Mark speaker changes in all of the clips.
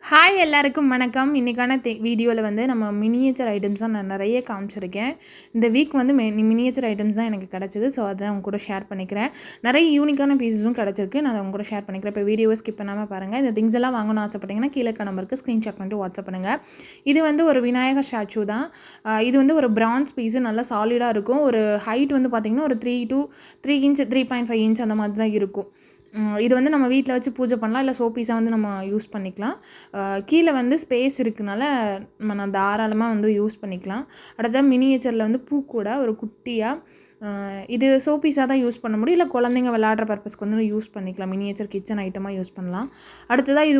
Speaker 1: Hi எல்லாருக்கும் வணக்கம். இன்றைக்கான வீடியோவில் வந்து நம்ம மினியேச்சர் ஐட்டம்ஸ் தான் நான் நிறைய காமிச்சிருக்கேன். இந்த வீக் வந்து மினியேச்சர் ஐட்டம்ஸ் தான் எனக்கு கிடச்சிது. ஸோ அதை அவங்க கூட ஷேர் பண்ணிக்கிறேன். நிறைய யூனிக்கான பீஸஸும் கிடச்சிருக்கு. நான் அவங்க கூட ஷேர் பண்ணிக்கிறேன். இப்போ வீடியோவை ஸ்கிப் பண்ணாமல் பாருங்கள். இந்த திங்ஸ் எல்லாம் வாங்கணும்னு ஆசைப்பட்டீங்கன்னா கீழே நம்பருக்கு ஸ்க்ரீன்ஷாட் பண்ணிட்டு வாட்ஸ்அப் பண்ணுங்கள். இது வந்து ஒரு விநாயகர் ஸ்டாச்சு தான். இது வந்து ஒரு பிரான்ஸ் பீஸு, நல்லா சாலிடாக இருக்கும். ஒரு ஹைட் வந்து பார்த்திங்கன்னா ஒரு 3 இன்ச் 3.5 இன்ச் அந்த மாதிரி தான் இருக்கும். இது வந்து நம்ம வீட்டில் வச்சு பூஜை பண்ணலாம், இல்லை ஷோபீஸாக வந்து நம்ம யூஸ் பண்ணிக்கலாம். கீழே வந்து ஸ்பேஸ் இருக்கனால நம்ம தாராளமாக வந்து யூஸ் பண்ணிக்கலாம். அடுத்தது மினியேச்சரில் வந்து பூ கூட ஒரு குட்டியாக இது ஷோபீஸாக தான் யூஸ் பண்ண முடியும், இல்லை குழந்தைங்க விளையாடுற பர்பஸ்க்கு வந்து யூஸ் பண்ணிக்கலாம். மினியேச்சர் கிச்சன் ஐட்டமாக யூஸ் பண்ணலாம். அடுத்ததாக இது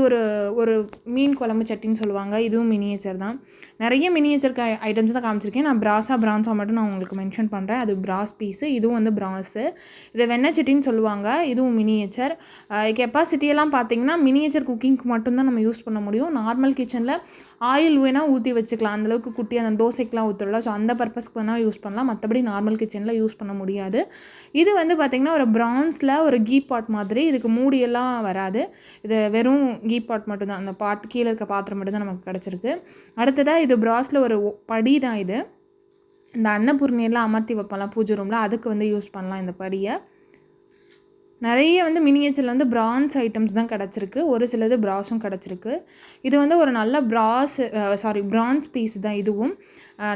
Speaker 1: ஒரு மீன் குழம்பு சட்டின்னு சொல்லுவாங்க. இதுவும் மினியேச்சர் தான். நிறைய மினியேச்சர் ஐட்டம்ஸ் தான் காமிச்சிருக்கேன். நான் பிரான்ஸாக மட்டும் நான் உங்களுக்கு மென்ஷன் பண்ணுறேன். அது பிராஸ் பீஸு, இதுவும் வந்து பிராஸு. இதை வெண்ணெய் சட்டின்னு சொல்லுவாங்க. இதுவும் மினியேச்சர். கெப்பாசிட்டியெல்லாம் பார்த்திங்கன்னா மினியேச்சர் குக்கிங்க்கு மட்டும்தான் நம்ம யூஸ் பண்ண முடியும். நார்மல் கிச்சனில் ஆயில் வேணால் ஊற்றி வச்சுக்கலாம். அந்தளவுக்கு குட்டி அந்த தோசைக்கெலாம் ஊற்றுறல, ஸோ அந்த பர்பஸ்க்கு வேணால் யூஸ் பண்ணலாம். மற்றபடி நார்மல் கிச்சனில் யூஸ் பண்ண முடியாது. இது வந்து பார்த்திங்கன்னா ஒரு பிரான்ஸில் ஒரு கீ பாட் மாதிரி. இதுக்கு மூடியெல்லாம் வராது. இது வெறும் கீ பாட் மட்டும்தான். அந்த பாட் கீழே இருக்க பாத்திரம் மட்டும்தான் நமக்கு கிடச்சிருக்கு. அடுத்ததாக இது பிராஸில் ஒரு படி தான். இது இந்த அன்னபூர்ணியெல்லாம் அமர்த்தி வைப்பலாம் பூஜை ரூமில், அதுக்கு வந்து யூஸ் பண்ணலாம் இந்த படியை. நிறைய வந்து மினியேச்சரில் வந்து பிரான்ஸ் ஐட்டம்ஸ் தான் கிடச்சிருக்கு. ஒரு சிலது பிராஸும் கிடச்சிருக்கு. இது வந்து ஒரு நல்ல பிரான்ஸ் பீஸ் தான் இதுவும்.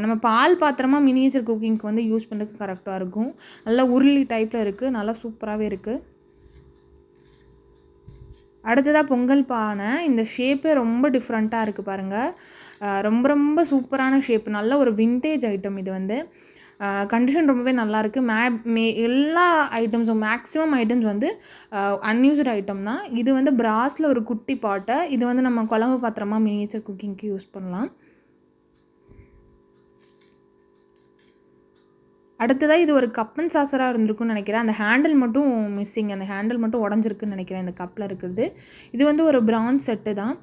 Speaker 1: நம்ம பால் பாத்திரமாக மினியேச்சர் குக்கிங்க்கு வந்து யூஸ் பண்ணுறதுக்கு கரெக்டாக இருக்கும். நல்லா உருளி டைப்பில் இருக்குது. நல்லா சூப்பராகவே இருக்குது. அடுத்ததாக பொங்கல் பானை. இந்த ஷேப்பே ரொம்ப டிஃப்ரெண்ட்டாக இருக்குது பாருங்கள். ரொம்ப ரொம்ப சூப்பரான ஷேப். நல்ல ஒரு விண்டேஜ் ஐட்டம். இது வந்து கண்டிஷன் ரொம்பவே நல்லாயிருக்கு. எல்லா ஐட்டம்ஸும் மேக்ஸிமம் ஐட்டம்ஸ் வந்து அன்யூஸ்டு ஐட்டம் தான். இது வந்து பிராஸில் ஒரு குட்டி பாட்டை. இது வந்து நம்ம குழம்பு பாத்திரமாக மினியேச்சர் குக்கிங்க்கு யூஸ் பண்ணலாம். அடுத்ததாக இது ஒரு கப் அண்ட் சாசராக இருந்திருக்குன்னு நினைக்கிறேன். அந்த ஹேண்டில் மட்டும் மிஸ்ஸிங். அந்த ஹேண்டில் மட்டும் உடஞ்சிருக்குன்னு நினைக்கிறேன் இந்த கப்பில் இருக்கிறது. இது வந்து ஒரு பிரான்ஸ் செட்டு தான்.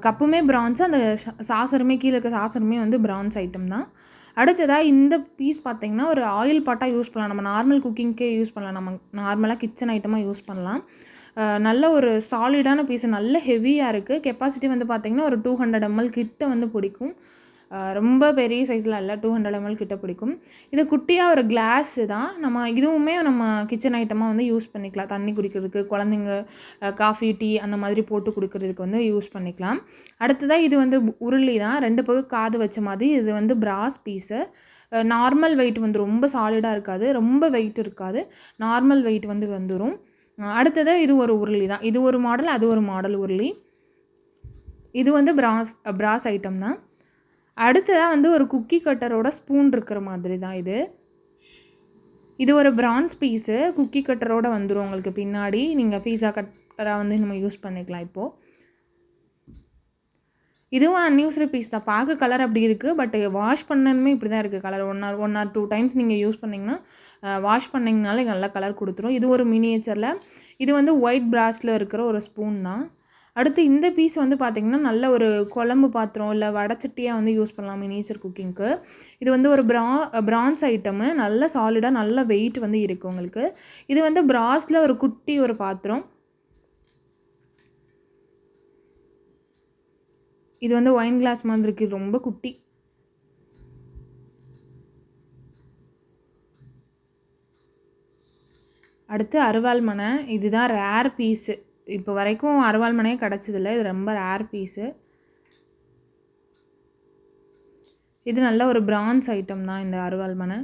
Speaker 1: கப்புமே பிரான்ஸு, அந்த சாசருமே கீழே இருக்க சாசருமே வந்து பிரான்ஸ் ஐட்டம் தான். அடுத்ததாக இந்த பீஸ் பார்த்திங்கன்னா ஒரு ஆயில் பாட்டாக யூஸ் பண்ணலாம். நம்ம நார்மல் குக்கிங்க்கே யூஸ் பண்ணலாம். நம்ம நார்மலாக கிச்சன் ஐட்டமாக யூஸ் பண்ணலாம். நல்ல ஒரு சாலிடான பீஸு, நல்ல ஹெவியாக இருக்குது. கெப்பாசிட்டி வந்து பார்த்திங்கன்னா ஒரு 200 ml கிட்ட வந்து பிடிக்கும். ரொம்ப பெரிய சைஸில் இல்லை, 200 ml கிட்ட பிடிக்கும். இது குட்டியாக ஒரு கிளாஸு தான். இதுவுமே நம்ம கிச்சன் ஐட்டமாக வந்து யூஸ் பண்ணிக்கலாம். தண்ணி குடிக்கிறதுக்கு, குழந்தைங்க காஃபி டீ அந்த மாதிரி போட்டு கொடுக்குறதுக்கு வந்து யூஸ் பண்ணிக்கலாம். அடுத்ததாக இது வந்து உருளி தான். 2 பக்கம் காது வச்ச மாதிரி. இது வந்து பிராஸ் பீஸு. நார்மல் வெயிட் வந்து ரொம்ப சாலிடாக இருக்காது, ரொம்ப வெயிட் இருக்காது. நார்மல் வெயிட் வந்து வந்துடும். அடுத்ததாக இது ஒரு உருளி தான். இது ஒரு மாடல், அது ஒரு மாடல் உருளி. இது வந்து பிராஸ் ஐட்டம் தான். அடுத்ததாக வந்து ஒரு குக்கி கட்டரோட ஸ்பூன் இருக்கிற மாதிரி தான் இது. இது ஒரு பிரான்ஸ் பீஸு. குக்கி கட்டரோடு வந்துடும் உங்களுக்கு பின்னாடி. நீங்கள் பீஸா கட்டராக வந்து நம்ம யூஸ் பண்ணிக்கலாம். இப்போது இதுவும் அன்யூஸ்டு பீஸ் தான். பார்க்க கலர் அப்படி இருக்குது, பட் வாஷ் பண்ணணுமே இப்படி தான் இருக்குது கலர். ஒன் ஆர் 2 டைம்ஸ் நீங்கள் யூஸ் பண்ணிங்கன்னா வாஷ் பண்ணிங்கனாலே நல்லா கலர் கொடுத்துரும். இது ஒரு மினியேச்சரில். இது வந்து ஒயிட் பிராஸில் இருக்கிற ஒரு ஸ்பூன் தான். அடுத்து இந்த பீஸ் வந்து பார்த்திங்கன்னா நல்ல ஒரு குழம்பு பாத்திரம், இல்லை வடச்சட்டியாக வந்து யூஸ் பண்ணலாம் மினியேச்சர் குக்கிங்க்கு. இது வந்து ஒரு பிரான்ஸ் ஐட்டமு. நல்ல சாலிடாக நல்ல வெயிட் வந்து இருக்குது உங்களுக்கு. இது வந்து பிராஸில் ஒரு குட்டி ஒரு பாத்திரம். இது வந்து ஒயின் கிளாஸ் மாதிரி இருக்குது, ரொம்ப குட்டி. அடுத்து அருவாள் மனை. இதுதான் ரேர் பீஸு. இப்போ வரைக்கும் அருவாள் மனையே கிடச்சதில்ல. இது ரொம்ப ரேர் பீஸு. இது நல்ல ஒரு பிரான்ஸ் ஐட்டம் தான் இந்த அருவாள் மனை.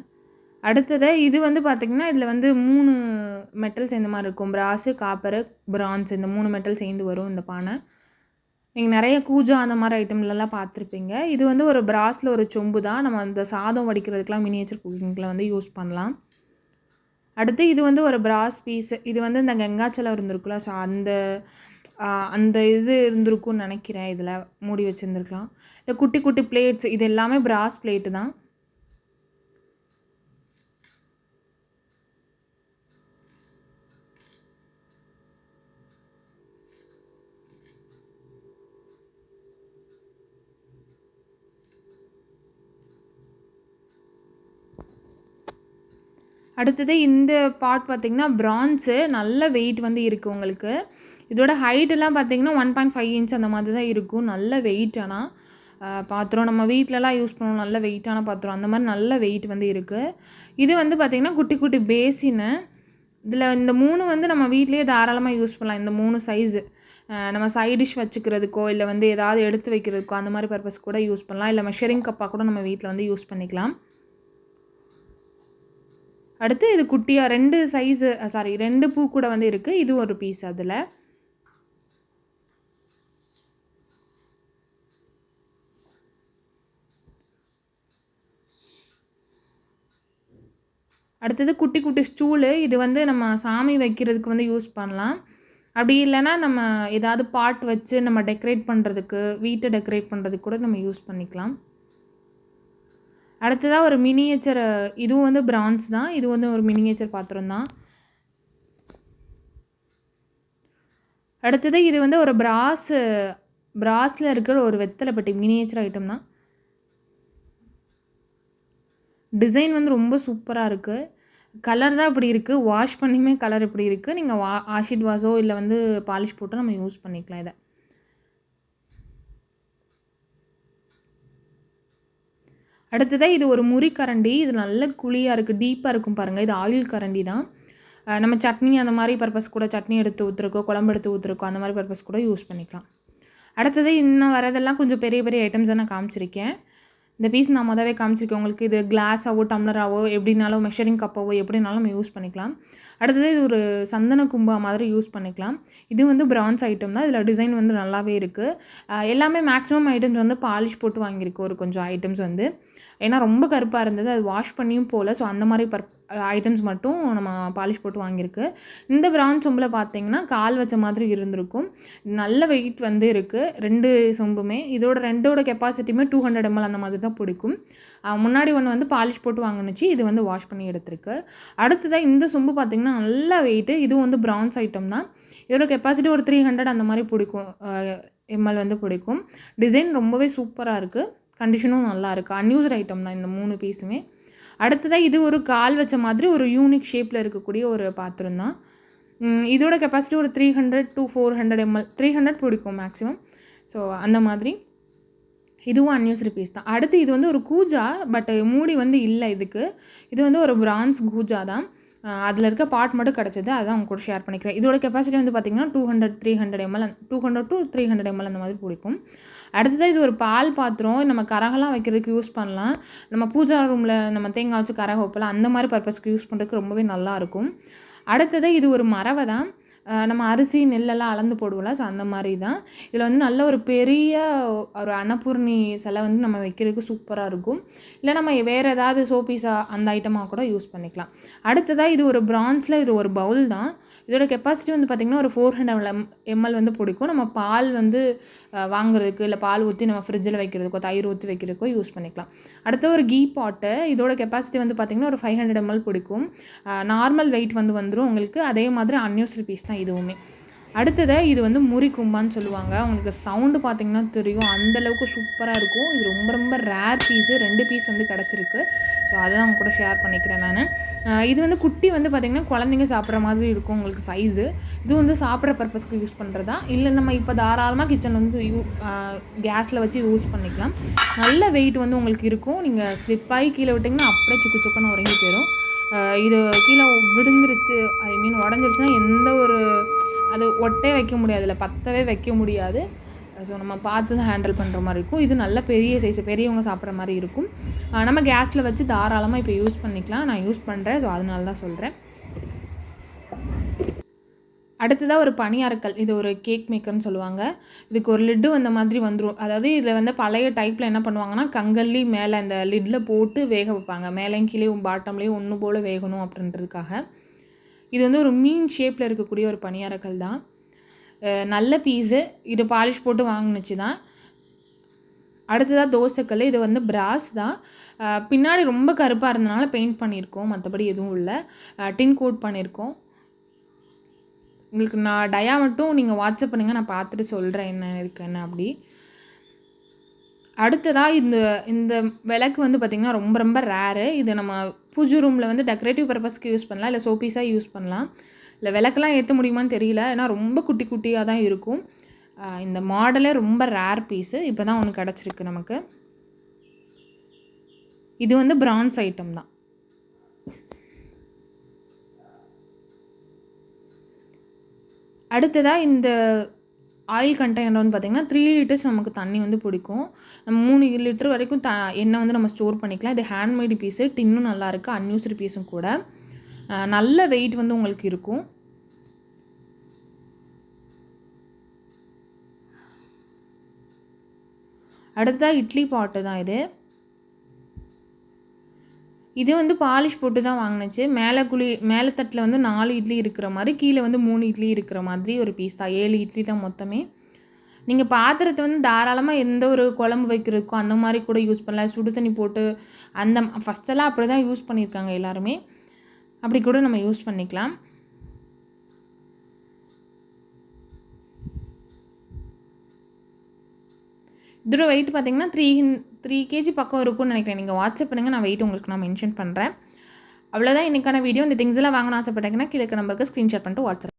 Speaker 1: அடுத்தது இது வந்து பார்த்திங்கன்னா இதில் வந்து 3 மெட்டல் சேர்ந்த மாதிரி இருக்கும். பிராஸு, காப்பரு, பிரான்ஸ், இந்த 3 மெட்டல் சேர்ந்து வரும் இந்த பானை. நீங்கள் நிறைய கூஜா அந்த மாதிரி ஐட்டம்லலாம் பார்த்துருப்பீங்க. இது வந்து ஒரு பிராஸில் ஒரு சொம்பு தான். நம்ம அந்த சாதம் வடிக்கிறதுக்கெலாம் மினியேச்சர் குக்கிங்கில் வந்து யூஸ் பண்ணலாம். அடுத்து இது வந்து ஒரு பிராஸ் பீஸு. இது வந்து இந்த கங்காச்சலம் இருந்திருக்குல்ல, ஸோ அந்த இது இருந்திருக்குன்னு நினைக்கிறேன். இதில் மூடி வச்சுருந்துருக்கலாம். இந்த குட்டி குட்டி பிளேட்ஸ், இது எல்லாமே பிராஸ் பிளேட்டு தான். அடுத்தது இந்த பாட் பார்த்திங்கன்னா பிரான்ஸு. நல்ல வெயிட் வந்து இருக்குது உங்களுக்கு. இதோட ஹைட்டெல்லாம் பார்த்தீங்கன்னா 1.5 இன்ச் அந்த மாதிரி தான் இருக்கும். நல்ல வெயிட். ஆனால் பாத்திரம் நம்ம வீட்டிலலாம் யூஸ் பண்ணுவோம், நல்ல வெயிட்டான பாத்திரம், அந்த மாதிரி நல்ல வெயிட் வந்து இருக்குது. இது வந்து பார்த்திங்கன்னா குட்டி குட்டி பேசின்னு. இதில் இந்த 3 வந்து நம்ம வீட்லேயே தாராளமாக யூஸ் பண்ணலாம். இந்த 3 சைஸு நம்ம சைட் டிஷ் வச்சுக்கிறதுக்கோ இல்லை வந்து ஏதாவது எடுத்து வைக்கிறதுக்கோ அந்த மாதிரி பர்பஸ் கூட யூஸ் பண்ணலாம். இல்லை மெஷரிங் கப்பாக கூட நம்ம வீட்டில் வந்து யூஸ் பண்ணிக்கலாம். அடுத்து இது குட்டியாக 2 சைஸு 2 பூ கூட வந்து இருக்குது. இது ஒரு பீஸ். அதில் அடுத்தது குட்டி குட்டி ஸ்டூலு. இது வந்து நம்ம சாமி வைக்கிறதுக்கு வந்து யூஸ் பண்ணலாம். அப்படி இல்லைன்னா நம்ம ஏதாவது பாட் வச்சு நம்ம டெக்கரேட் பண்ணுறதுக்கு, வீட்டை டெக்கரேட் பண்ணுறதுக்கு கூட நம்ம யூஸ் பண்ணிக்கலாம். அடுத்ததாக ஒரு மினியேச்சர். இதுவும் வந்து பிரான்ஸ் தான். இது வந்து ஒரு மினியேச்சர் பாத்திரம் தான். அடுத்தது இது வந்து ஒரு பிராஸில் இருக்கிற ஒரு வெத்தலை பெட்டி மினியேச்சர் ஐட்டம் தான். டிசைன் வந்து ரொம்ப சூப்பராக இருக்குது. கலர் தான் இப்படி இருக்குது. வாஷ் பண்ணியுமே கலர் இப்படி இருக்குது. நீங்கள் ஆசிட் வாஷோ இல்லை வந்து பாலிஷ் போட்டு நம்ம யூஸ் பண்ணிக்கலாம் இதை. அடுத்ததாக இது ஒரு முறி கரண்டி. இது நல்ல குழியாக இருக்குது, டீப்பாக இருக்கும் பாருங்கள். இது ஆயில் கரண்டி தான். நம்ம சட்னி அந்த மாதிரி பர்பஸ் கூட, சட்னி எடுத்து ஊற்றுறக்கோ குழம்பு எடுத்து ஊற்றுறக்கோ அந்த மாதிரி பர்பஸ் கூட யூஸ் பண்ணிக்கலாம். அடுத்தது இன்னும் வரதெல்லாம் கொஞ்சம் பெரிய பெரிய ஐட்டம்ஸை நான் காமிச்சிருக்கேன். இந்த பீஸ் நான் முதவே காமிச்சிருக்கேன் உங்களுக்கு. இது கிளாஸாவோ டம்ளராவோ எப்படினாலும் மெஷரிங் கப்பாவோ எப்படினாலும் நம்ம யூஸ் பண்ணிக்கலாம். அடுத்தது இது ஒரு சந்தன கும்பா மாதிரி யூஸ் பண்ணிக்கலாம். இது வந்து பிரான்ஸ் ஐட்டம் தான். இதில் டிசைன் வந்து நல்லாவே இருக்குது. எல்லாமே மேக்ஸிமம் ஐட்டம்ஸ் வந்து பாலிஷ் போட்டு வாங்கியிருக்கு ஒரு கொஞ்சம் ஐட்டம்ஸ் வந்து. ஏன்னா ரொம்ப கருப்பாக இருந்தது, அது வாஷ் பண்ணியும் போகல. ஸோ அந்த மாதிரி ஐட்டம்ஸ் மட்டும் நம்ம பாலிஷ் போட்டு வாங்கியிருக்கு. இந்த பிரான்ஸ் சொம்பில் பார்த்தீங்கன்னா கால் வச்ச மாதிரி இருந்திருக்கும். நல்ல வெயிட் வந்து இருக்குது 2 சொம்புமே. இதோட கெப்பாசிட்டியுமே 200 ml அந்த மாதிரி தான் பிடிக்கும். முன்னாடி ஒன்று வந்து பாலிஷ் போட்டு வாங்கினுச்சு, இது வந்து வாஷ் பண்ணி எடுத்திருக்கு. அடுத்ததாக இந்த சொம்பு பார்த்திங்கன்னா நல்ல வெயிட்டு. இதுவும் வந்து பிரான்ஸ் ஐட்டம் தான். இதோட கெப்பாசிட்டி ஒரு 300 அந்த மாதிரி பிடிக்கும் ml வந்து பிடிக்கும். டிசைன் ரொம்பவே சூப்பராக இருக்குது. கண்டிஷனும் நல்லா இருக்குது. அன்யூஸ்ட் ஐட்டம் தான் இந்த 3 பீஸுமே. அடுத்ததாக இது ஒரு கால் வச்ச மாதிரி ஒரு யூனிக் ஷேப்பில் இருக்கக்கூடிய ஒரு பாத்திரம் தான். இதோட கெப்பாசிட்டி ஒரு 300 to 400 ml, 300 பிடிக்கும் மேக்ஸிமம். ஸோ அந்த மாதிரி இதுவும் அன்யூஸ்டு பீஸ் தான். அடுத்து இது வந்து ஒரு கூஜா, பட் மூடி வந்து இல்லை இதுக்கு. இது வந்து ஒரு பிரான்ஸ் கூஜா தான். அதில் இருக்க பாட் மட்டும் கிடச்சிது, அதான் அவங்க கூட ஷேர் பண்ணிக்கிறேன். இதோட கெப்பாசிட்டி வந்து பார்த்திங்கன்னா 200 ml 200 to 300 ml அந்த மாதிரி பிடிக்கும். அடுத்ததாக இது ஒரு பால் பாத்திரம். நம்ம கரகெல்லாம் வைக்கிறதுக்கு யூஸ் பண்ணலாம். நம்ம பூஜா ரூமில் நம்ம தேங்காய் வச்சு கரக வைப்பலாம், அந்த மாதிரி பர்பஸ்க்கு யூஸ் பண்ணுறதுக்கு ரொம்பவே நல்லாயிருக்கும். அடுத்ததாக இது ஒரு மரவை தான். நம்ம அரிசி நெல்லெல்லாம் அளந்து போடுவோம்ல, ஸோ அந்த மாதிரி தான். இதில் வந்து நல்ல ஒரு பெரிய ஒரு அன்னபூர்ணி சிலை வந்து நம்ம வைக்கிறதுக்கு சூப்பராக இருக்கும். இல்லை நம்ம வேறு ஏதாவது சோப்பீஸா அந்த ஐட்டமாக கூட யூஸ் பண்ணிக்கலாம். அடுத்ததாக இது ஒரு பிரான்ஸில் இது ஒரு பவுல் தான். இதோட கெப்பாசிட்டி வந்து பார்த்திங்கன்னா ஒரு 400 ml வந்து பிடிக்கும். நம்ம பால் வந்து வாங்குறதுக்கு, இல்லை பால் ஊற்றி நம்ம ஃப்ரிட்ஜில் வைக்கிறதுக்கோ தயிர் ஊற்றி வைக்கிறதுக்கோ யூஸ் பண்ணிக்கலாம். அடுத்த ஒரு கீ பாட்டு. இதோட கெப்பாசிட்டி வந்து பார்த்திங்கன்னா ஒரு 500 ml பிடிக்கும். நார்மல் வெயிட் வந்து வந்துடும் உங்களுக்கு. அதே மாதிரி அன்யூஸ்டு பீஸ் தான் இதுவுமே. அடுத்ததாக இது வந்து முறி கும்பான்னு சொல்லுவாங்க. உங்களுக்கு சவுண்டு பார்த்திங்கன்னா தெரியும், அந்தளவுக்கு சூப்பராக இருக்கும். இது ரொம்ப ரொம்ப ரேர் பீஸு. 2 பீஸ் வந்து கிடச்சிருக்கு. ஸோ அதை அவங்க கூட ஷேர் பண்ணிக்கிறேன் நான். இது வந்து குட்டி வந்து பார்த்திங்கன்னா குழந்தைங்க சாப்பிட்ற மாதிரி இருக்கும் உங்களுக்கு சைஸு. இது வந்து சாப்பிட்ற பர்பஸ்க்கு யூஸ் பண்ணுறதா, இல்லை நம்ம இப்போ தாராளமாக கிச்சன் வந்து கேஸில் வச்சு யூஸ் பண்ணிக்கலாம். நல்ல வெயிட் வந்து உங்களுக்கு இருக்கும். நீங்கள் ஸ்லிப்பாகி கீழே விட்டிங்கன்னா அப்படியே சுக்கு சுக்குன்னு உறங்கி போயிடும். இது கீழே விழுந்துருச்சு, ஐ மீன் உடஞ்சிருச்சுன்னா எந்த ஒரு அது ஒட்டே வைக்க முடியாது, இல்லை பற்றவே வைக்க முடியாது. ஸோ நம்ம பார்த்து தான் ஹேண்டில் பண்ணுற மாதிரி இருக்கும். இது நல்ல பெரிய சைஸு, பெரியவங்க சாப்பிட்ற மாதிரி இருக்கும். நம்ம கேஸில் வச்சு தாராளமாக இப்போ யூஸ் பண்ணிக்கலாம். நான் யூஸ் பண்ணுறேன், ஸோ அதனால தான் சொல்கிறேன். அடுத்ததாக ஒரு பணியாரக்கல். இது ஒரு கேக் மேக்கர்னு சொல்லுவாங்க. இதுக்கு ஒரு லிட்டு வந்த மாதிரி வந்துடும். அதாவது இதில் வந்து பழைய டைப்பில் என்ன பண்ணுவாங்கன்னா, கங்கல்லி மேலே அந்த லிட்டில் போட்டு வேக வைப்பாங்க. மேலேயும் கீழேயும் பாட்டம்லேயும் ஒன்று போல் வேகணும் அப்படின்றதுக்காக. இது வந்து ஒரு மீன் ஷேப்பில் இருக்கக்கூடிய ஒரு பணியாரக்கல் தான். நல்ல பீஸு. இது பாலிஷ் போட்டு வாங்கினுச்சு தான். அடுத்ததாக தோசைக்கல். இது வந்து பிராஸ் தான். பின்னாடி ரொம்ப கருப்பாக இருந்தனால பெயிண்ட் பண்ணியிருக்கோம், மற்றபடி எதுவும் இல்லை. டின் கோட் பண்ணியிருக்கோம். உங்களுக்கு நான் டயா மட்டும் நீங்கள் வாட்ஸ்அப் பண்ணுங்கள், நான் பார்த்துட்டு சொல்கிறேன் என்ன இருக்குன்னு அப்படி. அடுத்ததாக இந்த விளக்கு வந்து பார்த்திங்கன்னா ரொம்ப ரொம்ப ரேரு. இது நம்ம பூஜை ரூமில் வந்து டெக்கரேட்டிவ் பர்பஸ்க்கு யூஸ் பண்ணலாம், இல்லை சோப்பீஸாக யூஸ் பண்ணலாம். இல்லை விளக்கெல்லாம் ஏற்ற முடியுமான்னு தெரியல, ஏன்னா ரொம்ப குட்டி குட்டியாக தான் இருக்கும். இந்த மாடலே ரொம்ப ரேர் பீஸு, இப்போ தான் ஒன்று கிடச்சிருக்கு நமக்கு. இது வந்து பிரான்ஸ் ஐட்டம் தான். அடுத்ததாக இந்த ஆயில் கண்டெய்னர் வந்து பார்த்திங்கன்னா 3 லிட்டர்ஸ் நமக்கு தண்ணி வந்து பிடிக்கும். நம்ம 3 லிட்டர் வரைக்கும் எண்ணெய் வந்து நம்ம ஸ்டோர் பண்ணிக்கலாம். இது ஹேண்ட்மேடு பீஸு, டின்னும் நல்லாயிருக்கு, அன்யூஸ்டு பீஸும் கூட. நல்ல வெயிட் வந்து உங்களுக்கு இருக்கும். அடுத்ததாக இட்லி பாட்டு தான் இது. இது வந்து பாலிஷ் போட்டு தான் வாங்கினுச்சு. மேலே தட்டில் வந்து 4 இட்லி இருக்கிற மாதிரி, கீழே வந்து 3 இட்லி இருக்கிற மாதிரி ஒரு பீஸ் தான். 7 இட்லி தான் மொத்தமே. நீங்கள் பாத்திரத்தை வந்து தாராளமாக எந்த ஒரு குழம்பு வைக்கிறதுக்கோ அந்த மாதிரி கூட யூஸ் பண்ணலாம். சுடு தண்ணி போட்டு ஃபஸ்ட்டெல்லாம் அப்படி தான் யூஸ் பண்ணியிருக்காங்க எல்லாருமே. அப்படி கூட நம்ம யூஸ் பண்ணிக்கலாம். இதோட வெயிட் பார்த்திங்கன்னா 3 kg பக்கம் இருக்கும்னு நினைக்கிறேன். நீங்கள் வாட்ஸ்அப் பண்ணுங்கள், நான் வெயிட் உங்களுக்கு நான் மென்ஷன் பண்ணுறேன். அவ்வளோதான் இன்றைக்கான வீடியோ. இந்த திங்ஸ் எல்லாம் வாங்கணும்னு ஆசைப்பட்டீங்கன்னா கீழே நம்பருக்கு ஸ்க்ரீன்ஷாட் பண்ணிட்டு வாட்ஸ்அப்